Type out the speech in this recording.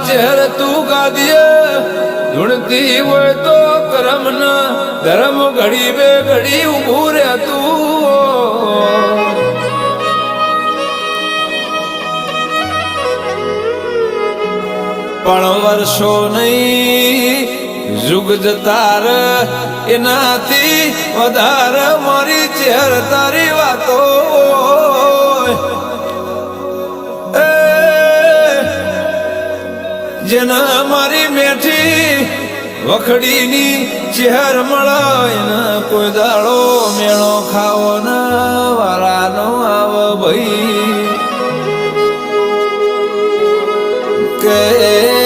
ચહેર તું ગાદીએ ધૂણતી હોય તો કરમના ધર્મ ઘડી બે ઘડી ઊભું રે તું પણ વર્ષો નહીં યુગ જતાર એનાથી વધારે મારી ચહેર તારી વાતો જેના મારી મેઠી વખડીની ચહેર મળે કોઈ દાડો મેળો ખાવો ના વાળાનો આવ ભાઈ કે